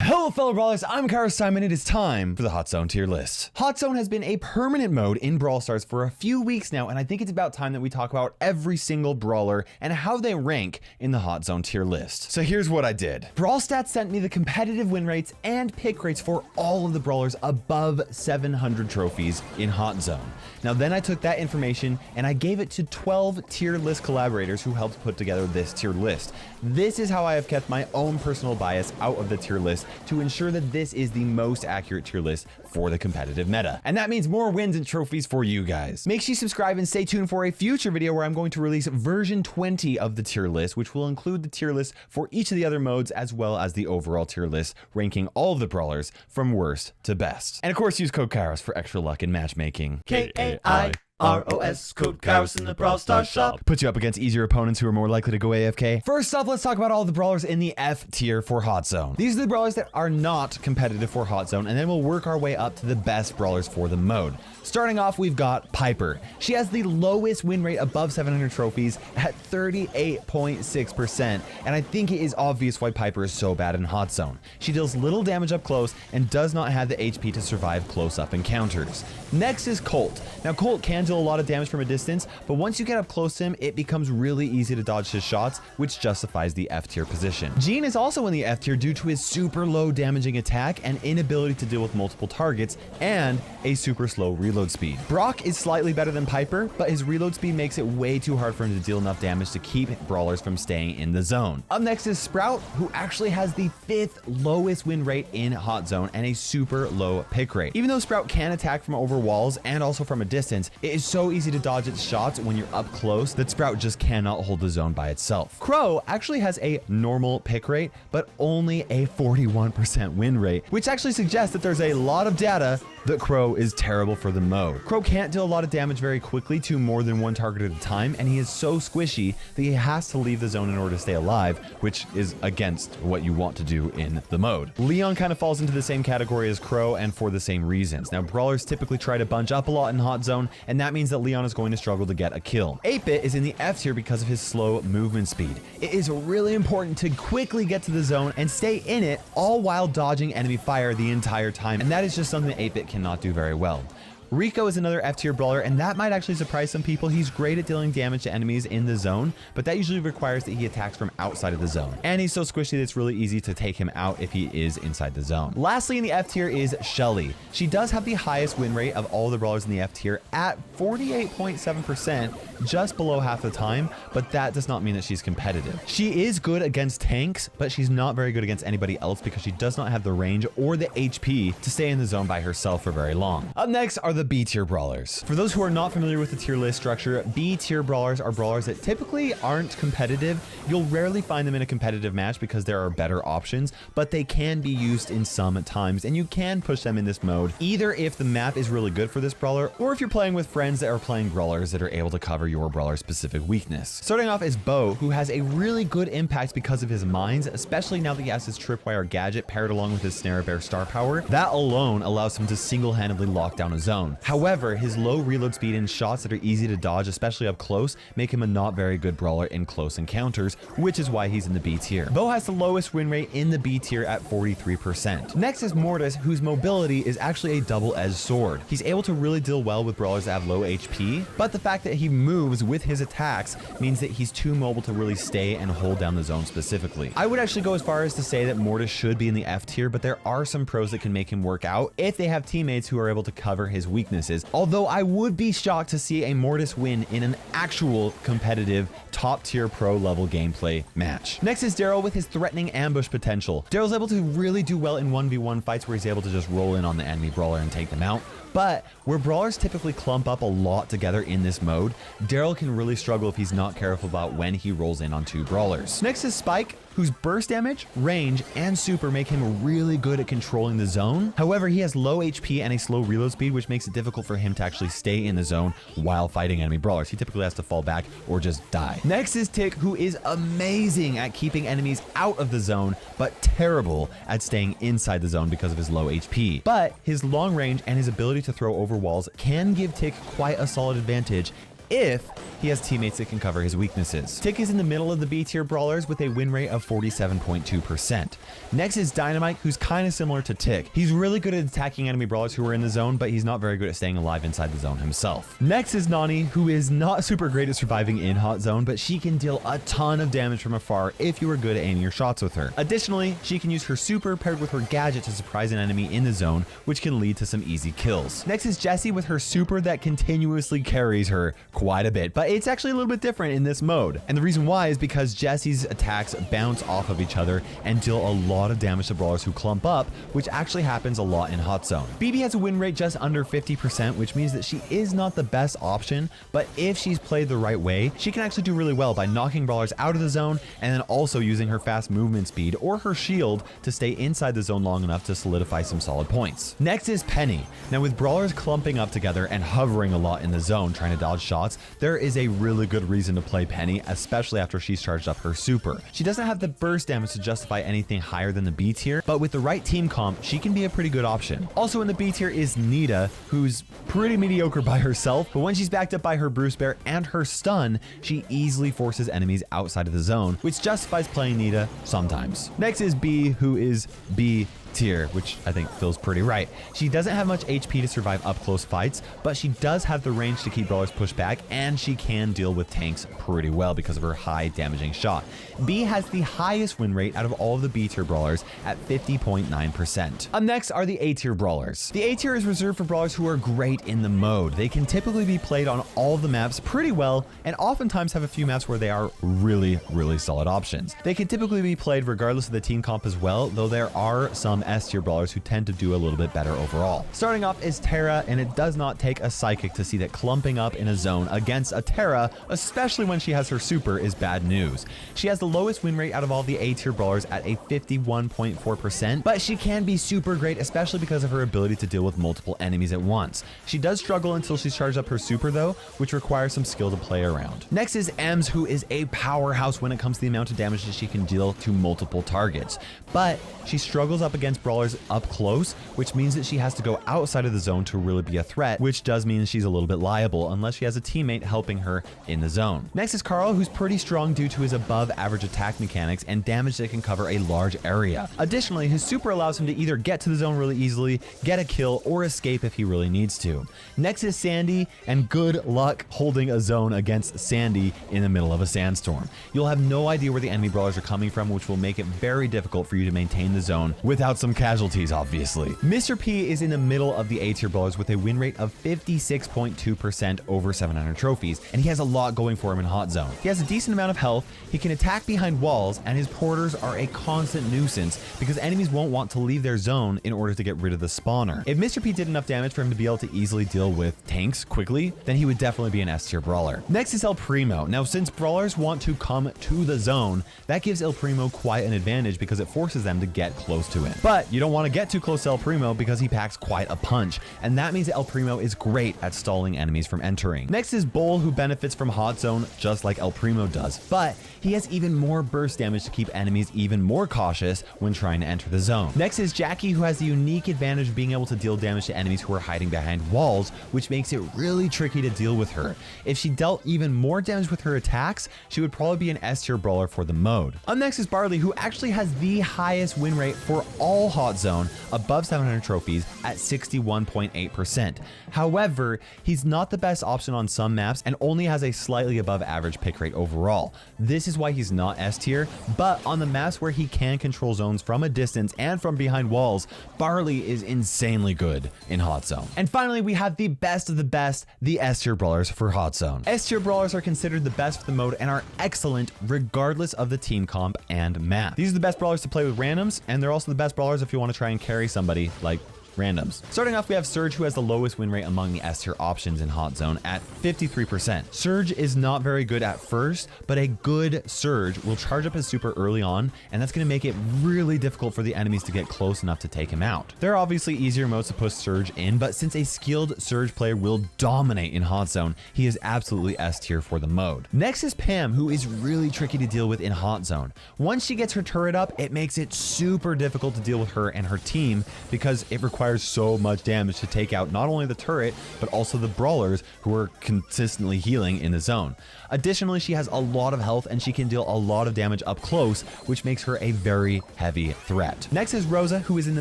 Hello fellow brawlers, I'm KairosTime and it is time for the Hot Zone tier list. Hot Zone has been a permanent mode in Brawl Stars for a few weeks now, and I think it's about time that we talk about every single brawler and how they rank in the Hot Zone tier list. So here's what I did. Brawl Stats sent me the competitive win rates and pick rates for all of the brawlers above 700 trophies in Hot Zone. Now then I took that information and I gave it to 12 tier list collaborators who helped put together this tier list. This is how I have kept my own personal bias out of the tier list to ensure that this is the most accurate tier list for the competitive meta. And that means more wins and trophies for you guys. Make sure you subscribe and stay tuned for a future video where I'm going to release version 20 of the tier list, which will include the tier list for each of the other modes as well as the overall tier list, ranking all of the brawlers from worst to best. And of course, use code Kairos for extra luck in matchmaking. KAIROS, code Kairos in the Brawl Stars shop. Puts you up against easier opponents who are more likely to go AFK. First off, let's talk about all the brawlers in the F tier for Hot Zone. These are the brawlers that are not competitive for Hot Zone, and then we'll work our way up to the best brawlers for the mode. Starting off, we've got Piper. She has the lowest win rate above 700 trophies at 38.6%, and I think it is obvious why Piper is so bad in Hot Zone. She deals little damage up close and does not have the HP to survive close-up encounters. Next is Colt. Now, Colt can deal a lot of damage from a distance, but once you get up close to him, it becomes really easy to dodge his shots, which justifies the F tier position. Jean is also in the F tier due to his super low damaging attack and inability to deal with multiple targets and a super slow reload speed. Brock is slightly better than Piper, but his reload speed makes it way too hard for him to deal enough damage to keep brawlers from staying in the zone. Up next is Sprout, who actually has the 5th lowest win rate in Hot Zone and a super low pick rate. Even though Sprout can attack from over walls and also from a distance, it is so easy to dodge its shots when you're up close that Sprout just cannot hold the zone by itself. Crow actually has a normal pick rate, but only a 41% win rate, which actually suggests that there's a lot of data that Crow is terrible for the mode. Crow can't deal a lot of damage very quickly to more than one target at a time, and he is so squishy that he has to leave the zone in order to stay alive, which is against what you want to do in the mode. Leon kind of falls into the same category as Crow, and for the same reasons. Now, brawlers typically try to bunch up a lot in Hot Zone, and that means that Leon is going to struggle to get a kill. 8-Bit is in the F tier because of his slow movement speed. It is really important to quickly get to the zone and stay in it, all while dodging enemy fire the entire time, and that is just something that 8-Bit cannot do very well. Rico is another F tier brawler, and that might actually surprise some people. He's great at dealing damage to enemies in the zone, but that usually requires that he attacks from outside of the zone. And he's so squishy that it's really easy to take him out if he is inside the zone. Lastly, in the F tier is Shelly. She does have the highest win rate of all the brawlers in the F tier at 48.7%, just below half the time, but that does not mean that she's competitive. She is good against tanks, but she's not very good against anybody else because she does not have the range or the HP to stay in the zone by herself for very long. Up next are the B tier brawlers. For those who are not familiar with the tier list structure, B tier brawlers are brawlers that typically aren't competitive. You'll rarely find them in a competitive match because there are better options, but they can be used in some times, and you can push them in this mode, either if the map is really good for this brawler, or if you're playing with friends that are playing brawlers that are able to cover your brawler's specific weakness. Starting off is Bo, who has a really good impact because of his mines, especially now that he has his tripwire gadget paired along with his snare bear star power. That alone allows him to single-handedly lock down a zone. However, his low reload speed and shots that are easy to dodge, especially up close, make him a not very good brawler in close encounters, which is why he's in the B tier. Bo has the lowest win rate in the B tier at 43%. Next is Mortis, whose mobility is actually a double-edged sword. He's able to really deal well with brawlers that have low HP, but the fact that he moves with his attacks means that he's too mobile to really stay and hold down the zone specifically. I would actually go as far as to say that Mortis should be in the F tier, but there are some pros that can make him work out if they have teammates who are able to cover his weaknesses. Although I would be shocked to see a Mortis win in an actual competitive top tier pro level gameplay match. Next is Daryl with his threatening ambush potential. Daryl's able to really do well in 1v1 fights where he's able to just roll in on the enemy brawler and take them out. But where brawlers typically clump up a lot together in this mode, Daryl can really struggle if he's not careful about when he rolls in on two brawlers. Next is Spike, whose burst damage, range, and super make him really good at controlling the zone. However, he has low HP and a slow reload speed, which makes it difficult for him to actually stay in the zone while fighting enemy brawlers. He typically has to fall back or just die. Next is Tick, who is amazing at keeping enemies out of the zone, but terrible at staying inside the zone because of his low HP. But his long range and his ability to throw over walls can give Tick quite a solid advantage if he has teammates that can cover his weaknesses. Tick is in the middle of the B tier brawlers with a win rate of 47.2%. Next is Dynamite, who's kind of similar to Tick. He's really good at attacking enemy brawlers who are in the zone, but he's not very good at staying alive inside the zone himself. Next is Nani, who is not super great at surviving in hot zone, but she can deal a ton of damage from afar if you are good at aiming your shots with her. Additionally, she can use her super paired with her gadget to surprise an enemy in the zone, which can lead to some easy kills. Next is Jessie with her super that continuously carries her quite a bit, but it's actually a little bit different in this mode. And the reason why is because Jessie's attacks bounce off of each other and deal a lot of damage to brawlers who clump up, which actually happens a lot in hot zone. BB has a win rate just under 50%, which means that she is not the best option, but if she's played the right way, she can actually do really well by knocking brawlers out of the zone and then also using her fast movement speed or her shield to stay inside the zone long enough to solidify some solid points. Next is Penny. Now with brawlers clumping up together and hovering a lot in the zone trying to dodge shots, there is a really good reason to play Penny, especially after she's charged up her super. She doesn't have the burst damage to justify anything higher than the B tier, but with the right team comp, she can be a pretty good option. Also in the B tier is Nita, who's pretty mediocre by herself, but when she's backed up by her Bruce Bear and her stun, she easily forces enemies outside of the zone, which justifies playing Nita sometimes. Next is B, who is B tier, which I think feels pretty right. She doesn't have much HP to survive up close fights, but she does have the range to keep brawlers pushed back, and she can deal with tanks pretty well because of her high damaging shot. B has the highest win rate out of all of the B tier brawlers at 50.9%. Up next are the A tier brawlers. The A tier is reserved for brawlers who are great in the mode. They can typically be played on all of the maps pretty well, and oftentimes have a few maps where they are really solid options. They can typically be played regardless of the team comp as well, though there are some S tier brawlers who tend to do a little bit better overall. Starting off is Terra, and it does not take a psychic to see that clumping up in a zone against a Terra, especially when she has her super, is bad news. She has the lowest win rate out of all the A tier brawlers at a 51.4%, but she can be super great, especially because of her ability to deal with multiple enemies at once. She does struggle until she's charged up her super though, which requires some skill to play around. Next is Ems, who is a powerhouse when it comes to the amount of damage that she can deal to multiple targets, but she struggles up against brawlers up close, which means that she has to go outside of the zone to really be a threat, which does mean she's a little bit liable unless she has a teammate helping her in the zone. Next is Carl, who's pretty strong due to his above average attack mechanics and damage that can cover a large area. Additionally, his super allows him to either get to the zone really easily, get a kill, or escape if he really needs to. Next is Sandy, and good luck holding a zone against Sandy in the middle of a sandstorm. You'll have no idea where the enemy brawlers are coming from, which will make it very difficult for you to maintain the zone without some casualties, obviously. Mr. P is in the middle of the A tier brawlers with a win rate of 56.2% over 700 trophies, and he has a lot going for him in hot zone. He has a decent amount of health, he can attack behind walls, and his porters are a constant nuisance because enemies won't want to leave their zone in order to get rid of the spawner. If Mr. P did enough damage for him to be able to easily deal with tanks quickly, then he would definitely be an S tier brawler. Next is El Primo. Now, since brawlers want to come to the zone, that gives El Primo quite an advantage because it forces them to get close to him. But you don't want to get too close to El Primo because he packs quite a punch, and that means that El Primo is great at stalling enemies from entering. Next is Bull, who benefits from hot zone just like El Primo does, but he has even more burst damage to keep enemies even more cautious when trying to enter the zone. Next is Jackie, who has the unique advantage of being able to deal damage to enemies who are hiding behind walls, which makes it really tricky to deal with her. If she dealt even more damage with her attacks, she would probably be an S tier brawler for the mode. Up next is Barley, who actually has the highest win rate for all hot zone, above 700 trophies at 61.8%. However, he's not the best option on some maps and only has a slightly above average pick rate overall. This is why he's not S tier, but on the maps where he can control zones from a distance and from behind walls, Barley is insanely good in hot zone. And finally, we have the best of the best, the S tier brawlers for hot zone. S tier brawlers are considered the best for the mode and are excellent regardless of the team comp and map. These are the best brawlers to play with randoms, and they're also the best brawlers if you want to try and carry somebody like randoms. Starting off, we have Surge, who has the lowest win rate among the S tier options in hot zone at 53%. Surge is not very good at first, but a good Surge will charge up his super early on, and that's going to make it really difficult for the enemies to get close enough to take him out. There are obviously easier modes to push Surge in, but since a skilled Surge player will dominate in hot zone, he is absolutely S tier for the mode. Next is Pam, who is really tricky to deal with in hot zone. Once she gets her turret up, it makes it super difficult to deal with her and her team because it requires requires so much damage to take out not only the turret, but also the brawlers who are consistently healing in the zone. Additionally, she has a lot of health and she can deal a lot of damage up close, which makes her a very heavy threat. Next is Rosa, who is in the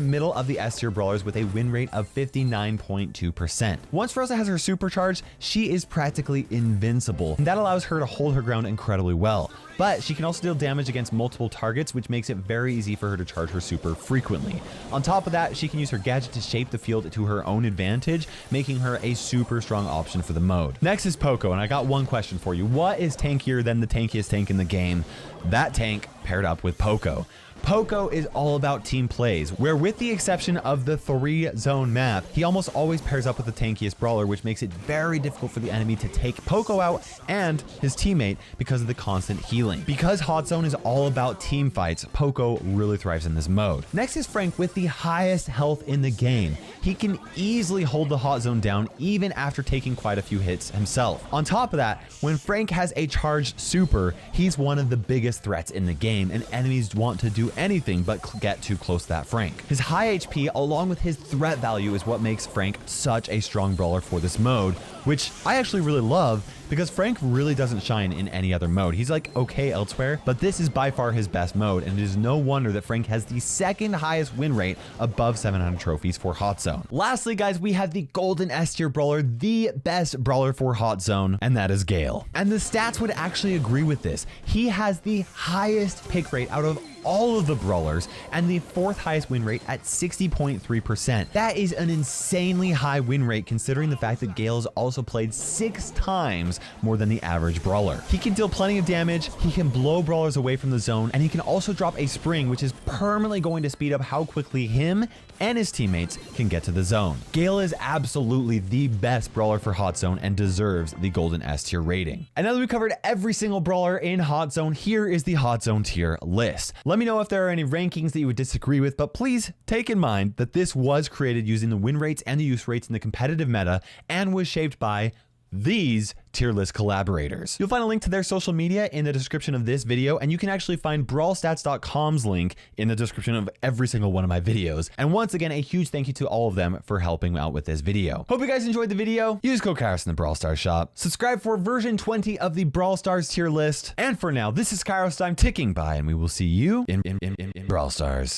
middle of the S tier brawlers with a win rate of 59.2%. Once Rosa has her supercharge, she is practically invincible, and that allows her to hold her ground incredibly well. But she can also deal damage against multiple targets, which makes it very easy for her to charge her super frequently. On top of that, she can use her gadget to shape the field to her own advantage, making her a super strong option for the mode. Next is Poco, and I got one question for you. What is tankier than the tankiest tank in the game? That tank paired up with Poco. Poco is all about team plays, where with the exception of the 3-zone map, he almost always pairs up with the tankiest brawler, which makes it very difficult for the enemy to take Poco out and his teammate because of the constant healing. Because Hot Zone is all about team fights, Poco really thrives in this mode. Next is Frank with the highest health in the game. He can easily hold the Hot Zone down even after taking quite a few hits himself. On top of that, when Frank has a charged super, he's one of the biggest threats in the game, and enemies want to do anything but get too close to that Frank. His high HP along with his threat value is what makes Frank such a strong brawler for this mode, which I actually really love because Frank really doesn't shine in any other mode. He's like okay elsewhere, but this is by far his best mode, and it is no wonder that Frank has the second highest win rate above 700 trophies for Hot Zone. Lastly, guys, we have the golden S tier brawler, the best brawler for Hot Zone, and that is Gale. And the stats would actually agree with this. He has the highest pick rate out of all of the brawlers and the 4th highest win rate at 60.3%. That is an insanely high win rate considering the fact that Gale has also played 6 times more than the average brawler. He can deal plenty of damage, he can blow brawlers away from the zone, and he can also drop a spring, which is permanently going to speed up how quickly him and his teammates can get to the zone. Gale is absolutely the best brawler for Hot Zone and deserves the golden S tier rating. And now that we've covered every single brawler in Hot Zone, here is the Hot Zone tier list. Let me know if there are any rankings that you would disagree with, but please take in mind that this was created using the win rates and the use rates in the competitive meta and was shaped by these tier list collaborators. You'll find a link to their social media in the description of this video, and you can actually find brawlstats.com's link in the description of every single one of my videos. And once again, a huge thank you to all of them for helping out with this video. Hope you guys enjoyed the video. Use code Kairos in the Brawl Stars shop. Subscribe for version 20 of the Brawl Stars tier list. And for now, this is KairosTime ticking by, and we will see you in Brawl Stars.